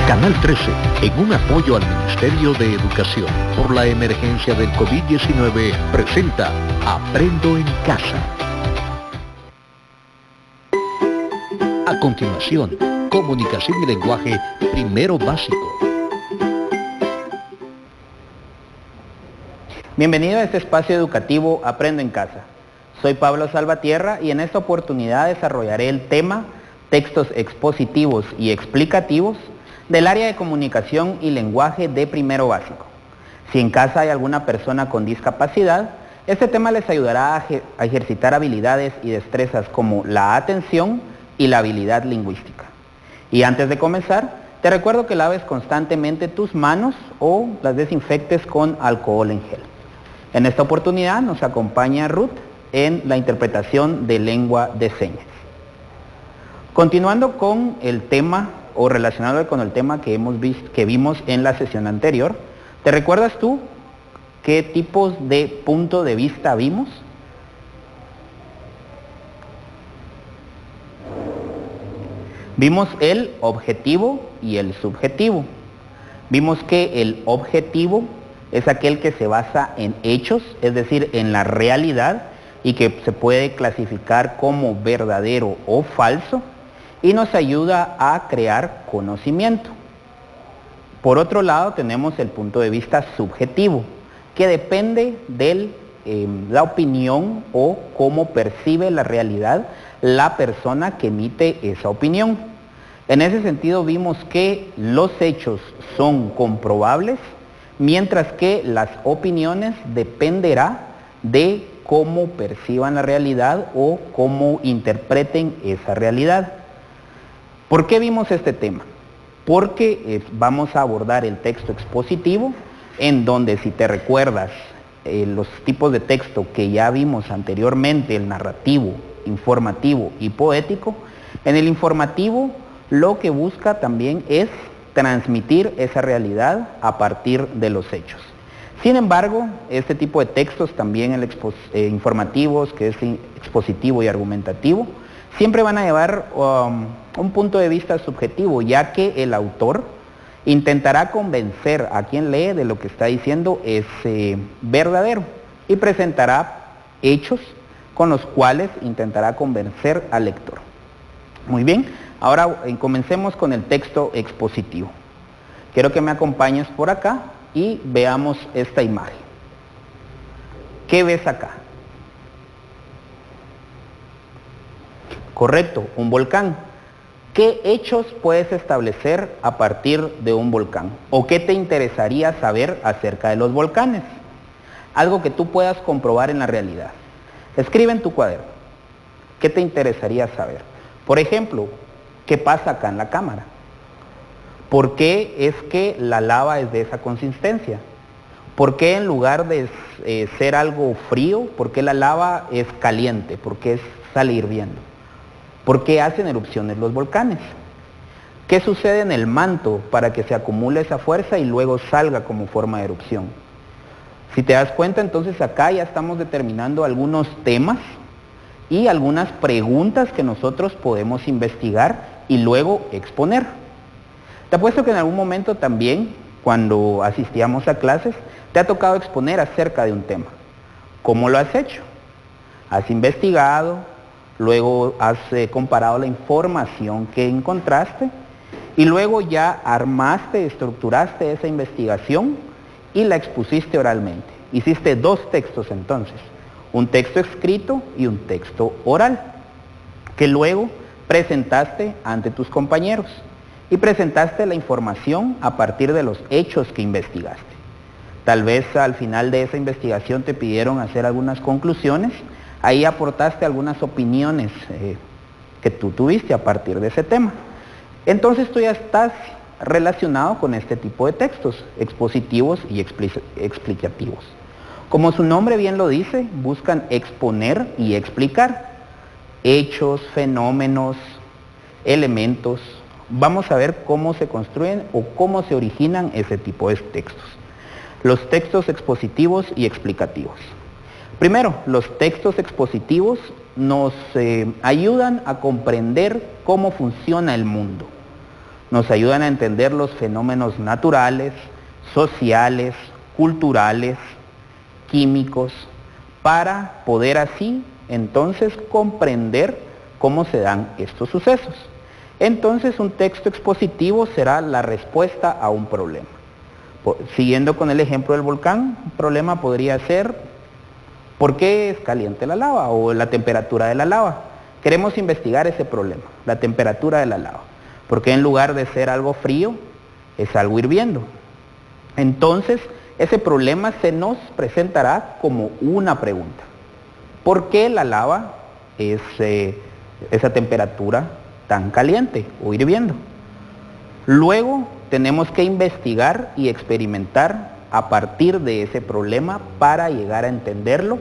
Canal 13, en un apoyo al Ministerio de Educación por la emergencia del COVID-19, presenta Aprendo en Casa. A continuación, comunicación y lenguaje primero básico. Bienvenido a este espacio educativo Aprendo en Casa. Soy Pablo Salvatierra y en esta oportunidad desarrollaré el tema Textos expositivos y explicativos del área de comunicación y lenguaje de primero básico. Si en casa hay alguna persona con discapacidad, este tema les ayudará a ejercitar habilidades y destrezas como la atención y la habilidad lingüística. Y antes de comenzar, te recuerdo que laves constantemente tus manos o las desinfectes con alcohol en gel. En esta oportunidad nos acompaña Ruth en la interpretación de lengua de señas. Continuando con el tema o relacionado con el tema que vimos en la sesión anterior, ¿te recuerdas tú qué tipos de punto de vista vimos? Vimos el objetivo y el subjetivo. Vimos que el objetivo es aquel que se basa en hechos, es decir, en la realidad, y que se puede clasificar como verdadero o falso, y nos ayuda a crear conocimiento. Por otro lado, tenemos el punto de vista subjetivo, que depende de la opinión o cómo percibe la realidad la persona que emite esa opinión. En ese sentido vimos que los hechos son comprobables, mientras que las opiniones dependerá de cómo perciban la realidad o cómo interpreten esa realidad. ¿Por qué vimos este tema? Porque vamos a abordar el texto expositivo, en donde, si te recuerdas, los tipos de texto que ya vimos anteriormente, el narrativo, informativo y poético. En el informativo lo que busca también es transmitir esa realidad a partir de los hechos. Sin embargo, este tipo de textos, también informativos, que es expositivo y argumentativo, siempre van a llevar un punto de vista subjetivo, ya que el autor intentará convencer a quien lee de lo que está diciendo es verdadero y presentará hechos con los cuales intentará convencer al lector. Muy bien, ahora comencemos con el texto expositivo. Quiero que me acompañes por acá y veamos esta imagen. ¿Qué ves acá? Correcto, un volcán. ¿Qué hechos puedes establecer a partir de un volcán? ¿O qué te interesaría saber acerca de los volcanes? Algo que tú puedas comprobar en la realidad. Escribe en tu cuaderno. ¿Qué te interesaría saber? Por ejemplo, ¿qué pasa acá en la cámara? ¿Por qué es que la lava es de esa consistencia? ¿Por qué en lugar de ser algo frío, por qué la lava es caliente? ¿Por qué sale hirviendo? ¿Por qué hacen erupciones los volcanes? ¿Qué sucede en el manto para que se acumule esa fuerza y luego salga como forma de erupción? Si te das cuenta, entonces acá ya estamos determinando algunos temas y algunas preguntas que nosotros podemos investigar y luego exponer. Te apuesto que en algún momento también, cuando asistíamos a clases, te ha tocado exponer acerca de un tema. ¿Cómo lo has hecho? ¿Has investigado? Luego has comparado la información que encontraste y luego ya armaste, estructuraste esa investigación y la expusiste oralmente. Hiciste dos textos entonces, un texto escrito y un texto oral, que luego presentaste ante tus compañeros y presentaste la información a partir de los hechos que investigaste. Tal vez al final de esa investigación te pidieron hacer algunas conclusiones. Ahí aportaste algunas opiniones que tú tuviste a partir de ese tema. Entonces tú ya estás relacionado con este tipo de textos, expositivos y explicativos. Como su nombre bien lo dice, buscan exponer y explicar hechos, fenómenos, elementos. Vamos a ver cómo se construyen o cómo se originan ese tipo de textos. Los textos expositivos y explicativos. Primero, los textos expositivos nos ayudan a comprender cómo funciona el mundo. nos ayudan a entender los fenómenos naturales, sociales, culturales, químicos, para poder así entonces comprender cómo se dan estos sucesos. Entonces un texto expositivo será la respuesta a un problema. Siguiendo con el ejemplo del volcán, un problema podría ser ¿por qué es caliente la lava? O la temperatura de la lava. Queremos investigar ese problema, la temperatura de la lava. ¿Por qué en lugar de ser algo frío, es algo hirviendo? Entonces, ese problema se nos presentará como una pregunta. ¿Por qué la lava es esa temperatura tan caliente o hirviendo? Luego tenemos que investigar y experimentar a partir de ese problema para llegar a entenderlo,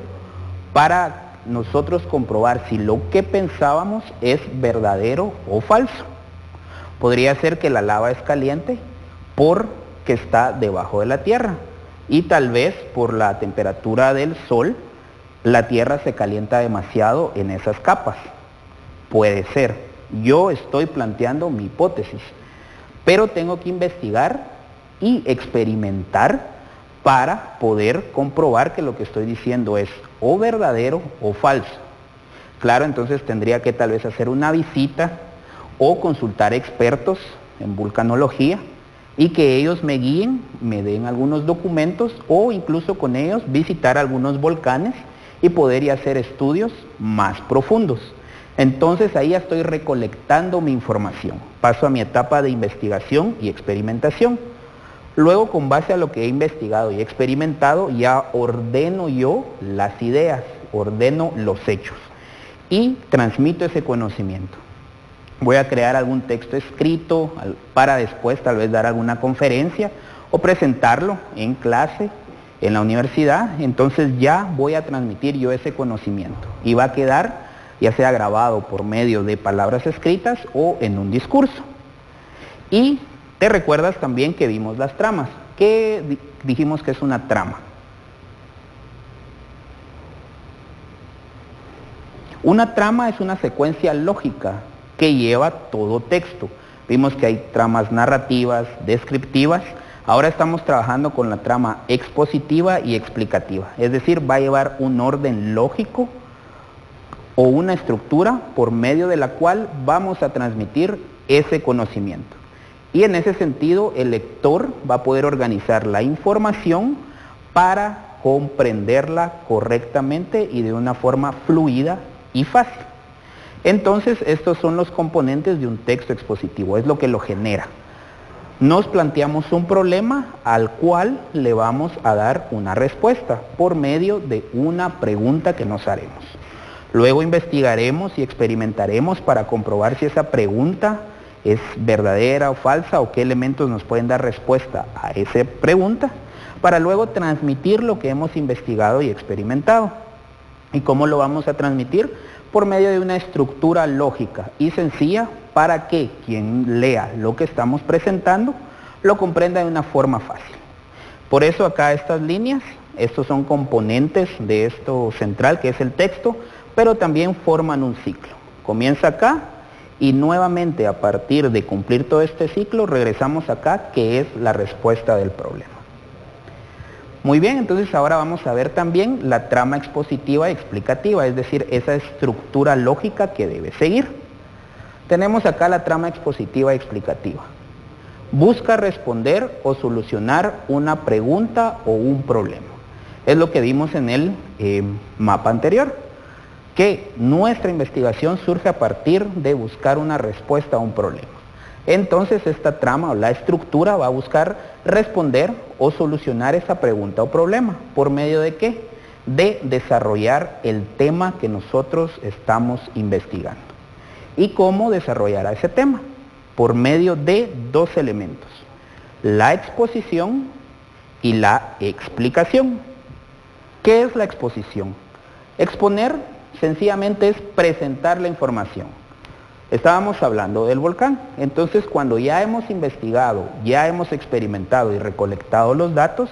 para nosotros comprobar si lo que pensábamos es verdadero o falso. Podría ser que la lava es caliente porque está debajo de la tierra y tal vez por la temperatura del sol la tierra se calienta demasiado en esas capas. Puede ser. Yo estoy planteando mi hipótesis, pero tengo que investigar y experimentar para poder comprobar que lo que estoy diciendo es o verdadero o falso. Claro, entonces tendría que tal vez hacer una visita o consultar expertos en vulcanología y que ellos me guíen, me den algunos documentos o incluso con ellos visitar algunos volcanes y poder hacer estudios más profundos. Entonces ahí ya estoy recolectando mi información. Paso a mi etapa de investigación y experimentación. Luego, con base a lo que he investigado y experimentado, ya ordeno yo las ideas, ordeno los hechos y transmito ese conocimiento. Voy a crear algún texto escrito para después tal vez dar alguna conferencia o presentarlo en clase, en la universidad. Entonces ya voy a transmitir yo ese conocimiento y va a quedar ya sea grabado por medio de palabras escritas o en un discurso. Y te recuerdas también que vimos las tramas. ¿Qué dijimos que es una trama? Una trama es una secuencia lógica que lleva todo texto. Vimos que hay tramas narrativas, descriptivas. Ahora estamos trabajando con la trama expositiva y explicativa. Es decir, va a llevar un orden lógico o una estructura por medio de la cual vamos a transmitir ese conocimiento. Y en ese sentido, el lector va a poder organizar la información para comprenderla correctamente y de una forma fluida y fácil. Entonces, estos son los componentes de un texto expositivo, es lo que lo genera. Nos planteamos un problema al cual le vamos a dar una respuesta por medio de una pregunta que nos haremos. Luego investigaremos y experimentaremos para comprobar si esa pregunta es verdadera o falsa o qué elementos nos pueden dar respuesta a esa pregunta, para luego transmitir lo que hemos investigado y experimentado. ¿Y cómo lo vamos a transmitir? Por medio de una estructura lógica y sencilla para que quien lea lo que estamos presentando lo comprenda de una forma fácil. Por eso acá estas líneas, estos son componentes de esto central que es el texto, pero también forman un ciclo. Comienza acá y nuevamente a partir de cumplir todo este ciclo regresamos acá, que es la respuesta del problema. Muy bien, entonces ahora vamos a ver también la trama expositiva y explicativa, es decir, esa estructura lógica que debe seguir. Tenemos acá la trama expositiva y explicativa. Busca responder o solucionar una pregunta o un problema. Es lo que vimos en el mapa anterior, que nuestra investigación surge a partir de buscar una respuesta a un problema. Entonces esta trama o la estructura va a buscar responder o solucionar esa pregunta o problema. ¿Por medio de qué? De desarrollar el tema que nosotros estamos investigando. ¿Y cómo desarrollará ese tema? Por medio de dos elementos: la exposición y la explicación. ¿Qué es la exposición? Exponer sencillamente es presentar la información. Estábamos hablando del volcán, entonces cuando ya hemos investigado, ya hemos experimentado y recolectado los datos,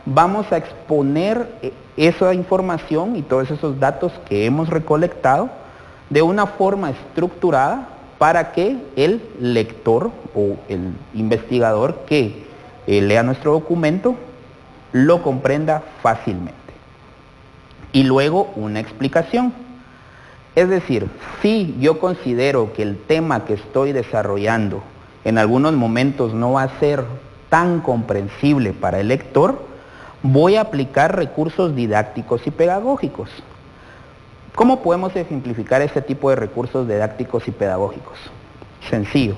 vamos a exponer esa información y todos esos datos que hemos recolectado de una forma estructurada para que el lector o el investigador que lea nuestro documento lo comprenda fácilmente. Y luego una explicación. Es decir, si yo considero que el tema que estoy desarrollando en algunos momentos no va a ser tan comprensible para el lector, voy a aplicar recursos didácticos y pedagógicos. ¿Cómo podemos ejemplificar este tipo de recursos didácticos y pedagógicos? Sencillo,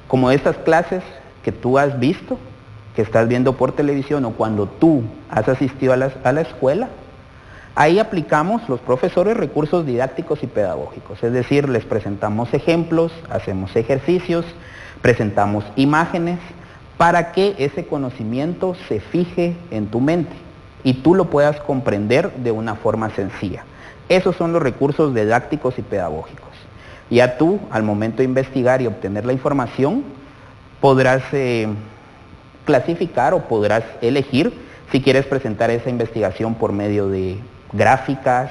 como estas clases que tú has visto, que estás viendo por televisión o cuando tú has asistido a la escuela, ahí aplicamos los profesores recursos didácticos y pedagógicos, es decir, les presentamos ejemplos, hacemos ejercicios, presentamos imágenes para que ese conocimiento se fije en tu mente y tú lo puedas comprender de una forma sencilla. Esos son los recursos didácticos y pedagógicos. Ya tú, al momento de investigar y obtener la información, podrás clasificar o podrás elegir si quieres presentar esa investigación por medio de gráficas,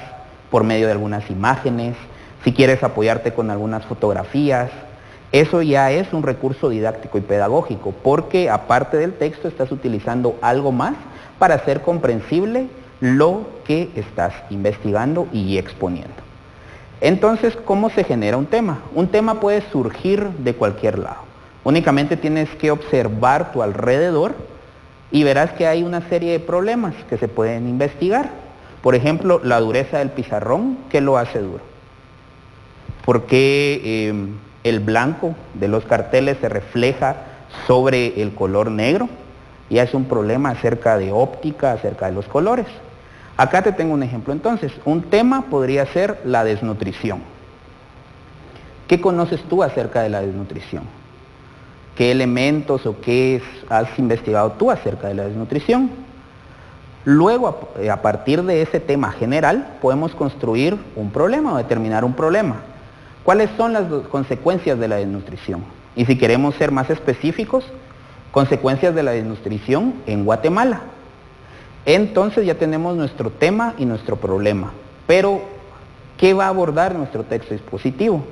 por medio de algunas imágenes, si quieres apoyarte con algunas fotografías. Eso ya es un recurso didáctico y pedagógico, porque aparte del texto estás utilizando algo más para hacer comprensible lo que estás investigando y exponiendo. Entonces, ¿cómo se genera un tema? Un tema puede surgir de cualquier lado. Únicamente tienes que observar tu alrededor y verás que hay una serie de problemas que se pueden investigar. Por ejemplo, la dureza del pizarrón, ¿qué lo hace duro? ¿Por qué el blanco de los carteles se refleja sobre el color negro? Ya es un problema acerca de óptica, acerca de los colores. Acá te tengo un ejemplo entonces. Un tema podría ser la desnutrición. ¿Qué conoces tú acerca de la desnutrición? ¿Qué elementos o qué has investigado tú acerca de la desnutrición? Luego, a partir de ese tema general, podemos construir un problema o determinar un problema. ¿Cuáles son las consecuencias de la desnutrición? Y si queremos ser más específicos, consecuencias de la desnutrición en Guatemala. Entonces ya tenemos nuestro tema y nuestro problema. Pero, ¿qué va a abordar nuestro texto expositivo?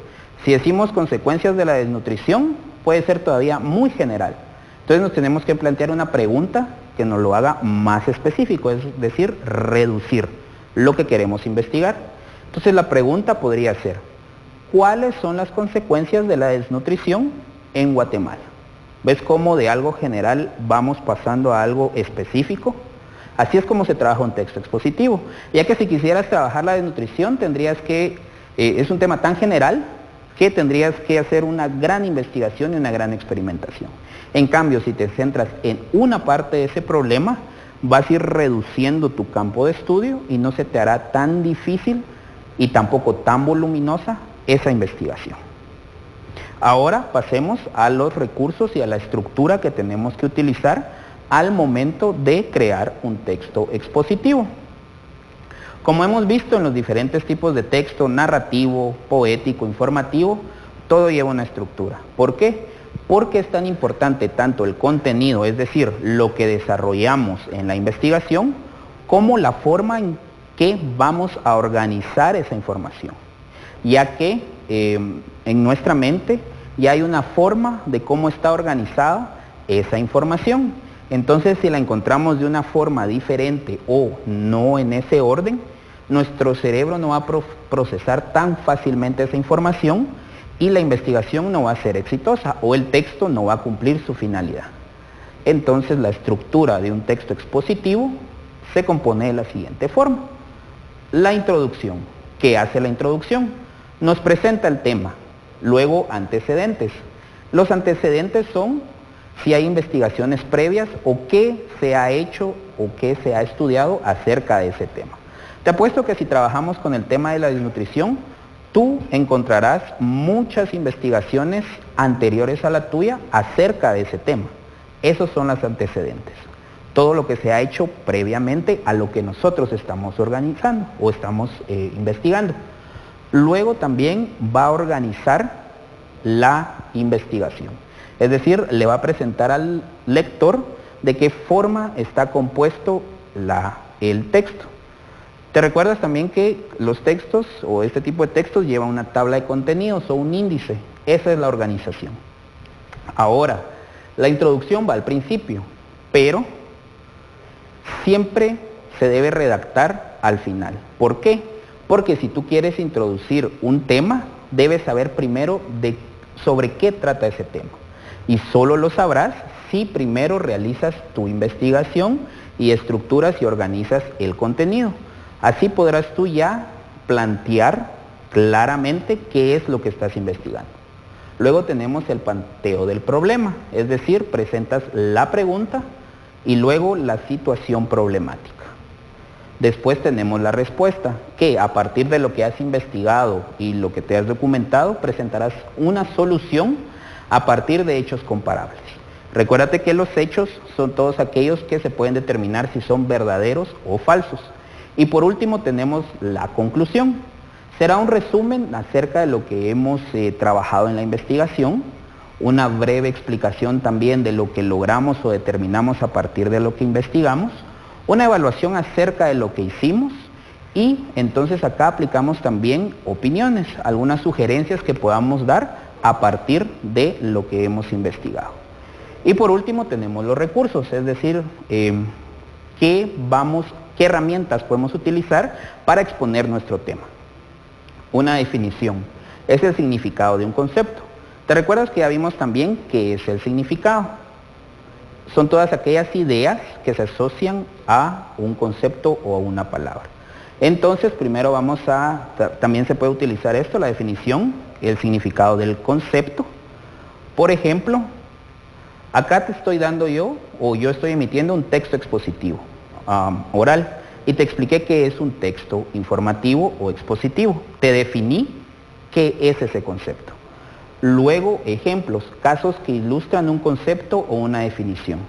Si decimos consecuencias de la desnutrición, puede ser todavía muy general. Entonces nos tenemos que plantear una pregunta que nos lo haga más específico, es decir, reducir lo que queremos investigar. Entonces la pregunta podría ser, ¿cuáles son las consecuencias de la desnutrición en Guatemala? ¿Ves cómo de algo general vamos pasando a algo específico? Así es como se trabaja un texto expositivo. Ya que si quisieras trabajar la desnutrición, tendrías que, es un tema tan general, que tendrías que hacer una gran investigación y una gran experimentación. En cambio, si te centras en una parte de ese problema, vas a ir reduciendo tu campo de estudio y no se te hará tan difícil y tampoco tan voluminosa esa investigación. Ahora pasemos a los recursos y a la estructura que tenemos que utilizar al momento de crear un texto expositivo. Como hemos visto en los diferentes tipos de texto, narrativo, poético, informativo, todo lleva una estructura. ¿Por qué? Porque es tan importante tanto el contenido, es decir, lo que desarrollamos en la investigación, como la forma en que vamos a organizar esa información. Ya que en nuestra mente ya hay una forma de cómo está organizada esa información. Entonces, si la encontramos de una forma diferente o no en ese orden, nuestro cerebro no va a procesar tan fácilmente esa información y la investigación no va a ser exitosa o el texto no va a cumplir su finalidad. Entonces, la estructura de un texto expositivo se compone de la siguiente forma. La introducción. ¿Qué hace la introducción? Nos presenta el tema, luego antecedentes. Los antecedentes son si hay investigaciones previas o qué se ha hecho o qué se ha estudiado acerca de ese tema. Te apuesto que si trabajamos con el tema de la desnutrición, tú encontrarás muchas investigaciones anteriores a la tuya acerca de ese tema. Esos son los antecedentes. Todo lo que se ha hecho previamente a lo que nosotros estamos organizando o estamos investigando. Luego también va a organizar la investigación. Es decir, le va a presentar al lector de qué forma está compuesto el texto. ¿Te recuerdas también que los textos o este tipo de textos llevan una tabla de contenidos o un índice? Esa es la organización. Ahora, la introducción va al principio, pero siempre se debe redactar al final. ¿Por qué? Porque si tú quieres introducir un tema, debes saber primero sobre qué trata ese tema. Y solo lo sabrás si primero realizas tu investigación y estructuras y organizas el contenido. Así podrás tú ya plantear claramente qué es lo que estás investigando. Luego tenemos el planteo del problema, es decir, presentas la pregunta y luego la situación problemática. Después tenemos la respuesta, que a partir de lo que has investigado y lo que te has documentado, presentarás una solución a partir de hechos comparables. Recuérdate que los hechos son todos aquellos que se pueden determinar si son verdaderos o falsos. Y por último tenemos la conclusión. Será un resumen acerca de lo que hemos trabajado en la investigación, una breve explicación también de lo que logramos o determinamos a partir de lo que investigamos, una evaluación acerca de lo que hicimos y entonces acá aplicamos también opiniones, algunas sugerencias que podamos dar a partir de lo que hemos investigado. Y por último tenemos los recursos, es decir, qué herramientas podemos utilizar para exponer nuestro tema. Una definición, es el significado de un concepto. ¿Te recuerdas que ya vimos también qué es el significado? Son todas aquellas ideas que se asocian a un concepto o a una palabra. Entonces, primero también se puede utilizar esto, la definición, el significado del concepto. Por ejemplo, acá te estoy dando yo estoy emitiendo un texto expositivo, oral, y te expliqué qué es un texto informativo o expositivo. Te definí qué es ese concepto. Luego, ejemplos, casos que ilustran un concepto o una definición.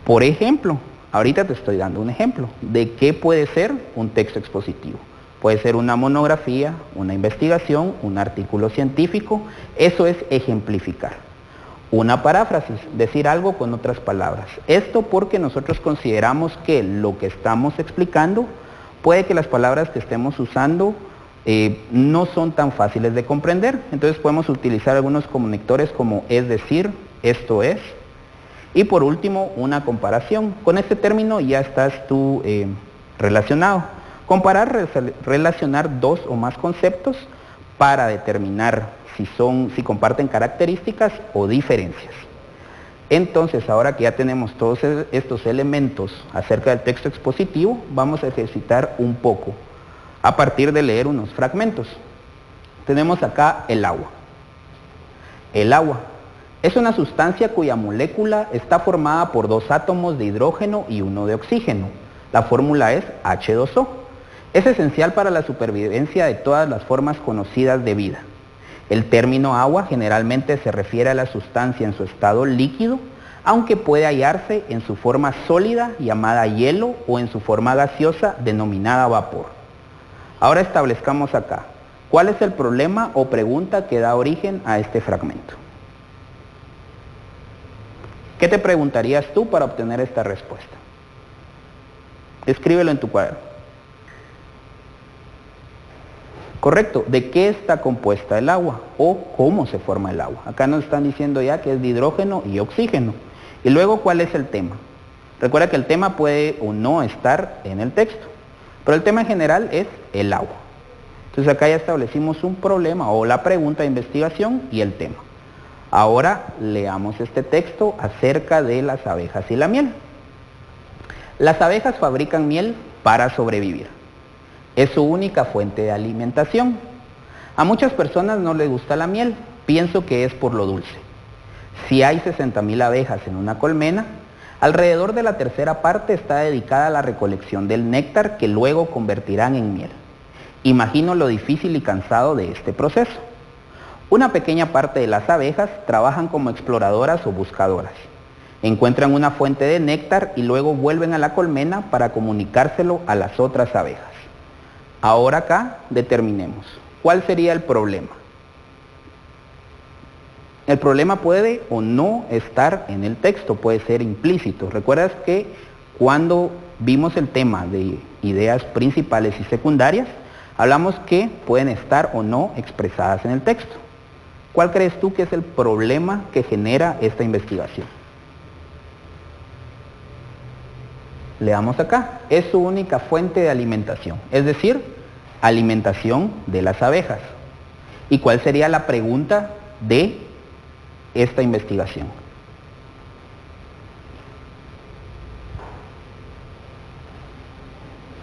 Por ejemplo, ahorita te estoy dando un ejemplo de qué puede ser un texto expositivo. Puede ser una monografía, una investigación, un artículo científico. Eso es ejemplificar. Una paráfrasis, decir algo con otras palabras. Esto porque nosotros consideramos que lo que estamos explicando, puede que las palabras que estemos usando no son tan fáciles de comprender. Entonces podemos utilizar algunos conectores como es decir, esto es. Y por último, una comparación. Con este término ya estás tú relacionado. Comparar, relacionar dos o más conceptos para determinar si comparten características o diferencias. Entonces, ahora que ya tenemos todos estos elementos acerca del texto expositivo, vamos a ejercitar un poco a partir de leer unos fragmentos. Tenemos acá el agua. El agua es una sustancia cuya molécula está formada por 2 átomos de hidrógeno y 1 de oxígeno. La fórmula es H2O. Es esencial para la supervivencia de todas las formas conocidas de vida. El término agua generalmente se refiere a la sustancia en su estado líquido, aunque puede hallarse en su forma sólida llamada hielo o en su forma gaseosa denominada vapor. Ahora establezcamos acá, ¿cuál es el problema o pregunta que da origen a este fragmento? ¿Qué te preguntarías tú para obtener esta respuesta? Escríbelo en tu cuaderno. Correcto, ¿de qué está compuesta el agua o cómo se forma el agua? Acá nos están diciendo ya que es de hidrógeno y oxígeno. Y luego, ¿cuál es el tema? Recuerda que el tema puede o no estar en el texto, pero el tema en general es el agua. Entonces acá ya establecimos un problema o la pregunta de investigación y el tema. Ahora leamos este texto acerca de las abejas y la miel. Las abejas fabrican miel para sobrevivir. Es su única fuente de alimentación. A muchas personas no les gusta la miel, pienso que es por lo dulce. Si hay 60.000 abejas en una colmena, alrededor de la tercera parte está dedicada a la recolección del néctar que luego convertirán en miel. Imagino lo difícil y cansado de este proceso. Una pequeña parte de las abejas trabajan como exploradoras o buscadoras. Encuentran una fuente de néctar y luego vuelven a la colmena para comunicárselo a las otras abejas. Ahora acá determinemos, ¿cuál sería el problema? El problema puede o no estar en el texto, puede ser implícito. ¿Recuerdas que cuando vimos el tema de ideas principales y secundarias, hablamos que pueden estar o no expresadas en el texto? ¿Cuál crees tú que es el problema que genera esta investigación? Leamos acá, es su única fuente de alimentación, es decir, alimentación de las abejas. ¿Y cuál sería la pregunta de esta investigación?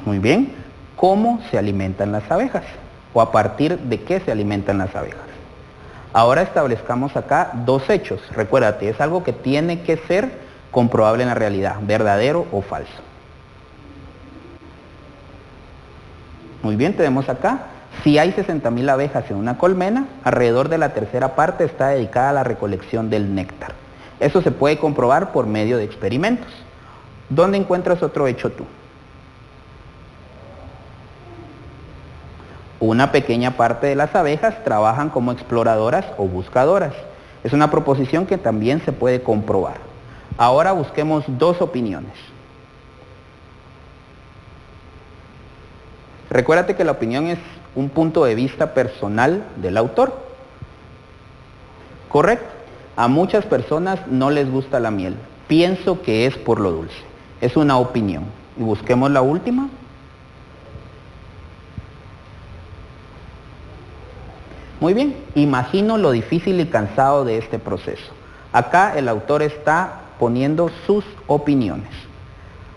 Muy bien, ¿cómo se alimentan las abejas? ¿O a partir de qué se alimentan las abejas? Ahora establezcamos acá dos hechos. Recuérdate, es algo que tiene que ser comprobable en la realidad, verdadero o falso. Muy bien, tenemos acá, si hay 60.000 abejas en una colmena, alrededor de la tercera parte está dedicada a la recolección del néctar. Eso se puede comprobar por medio de experimentos. ¿Dónde encuentras otro hecho tú? Una pequeña parte de las abejas trabajan como exploradoras o buscadoras. Es una proposición que también se puede comprobar. Ahora busquemos dos opiniones. Recuérdate que la opinión es un punto de vista personal del autor. ¿Correcto? A muchas personas no les gusta la miel. Pienso que es por lo dulce. Es una opinión. Y busquemos la última. Muy bien, imagino lo difícil y cansado de este proceso. Acá el autor está poniendo sus opiniones.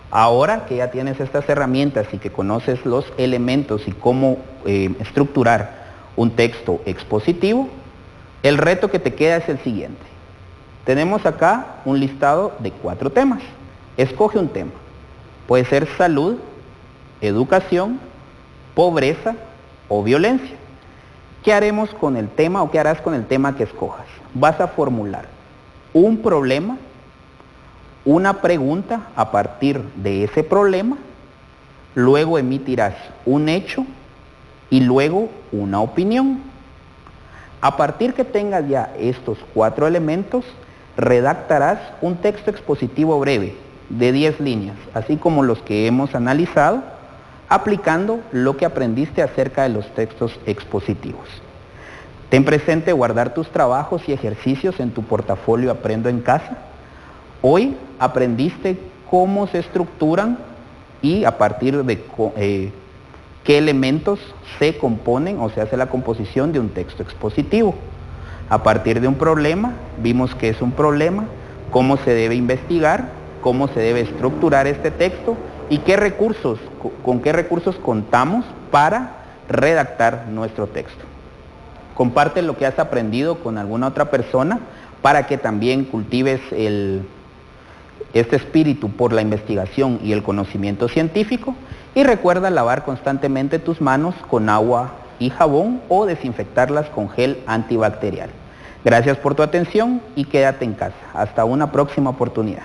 Ahora que ya tienes estas herramientas y que conoces los elementos y cómo estructurar un texto expositivo, el reto que te queda es el siguiente. Tenemos acá un listado de 4 temas. Escoge un tema. Puede ser salud, educación, pobreza o violencia. ¿Qué haremos con el tema o qué harás con el tema que escojas? Vas a formular un problema, una pregunta a partir de ese problema, luego emitirás un hecho y luego una opinión. A partir que tengas ya estos 4 elementos, redactarás un texto expositivo breve de 10 líneas, así como los que hemos analizado, aplicando lo que aprendiste acerca de los textos expositivos. Ten presente guardar tus trabajos y ejercicios en tu portafolio Aprendo en Casa. Hoy aprendiste cómo se estructuran y a partir de qué elementos se componen o se hace la composición de un texto expositivo. A partir de un problema, vimos qué es un problema, cómo se debe investigar, cómo se debe estructurar este texto y con qué recursos contamos para redactar nuestro texto. Comparte lo que has aprendido con alguna otra persona para que también cultives este espíritu por la investigación y el conocimiento científico, y recuerda lavar constantemente tus manos con agua y jabón o desinfectarlas con gel antibacterial. Gracias por tu atención y quédate en casa. Hasta una próxima oportunidad.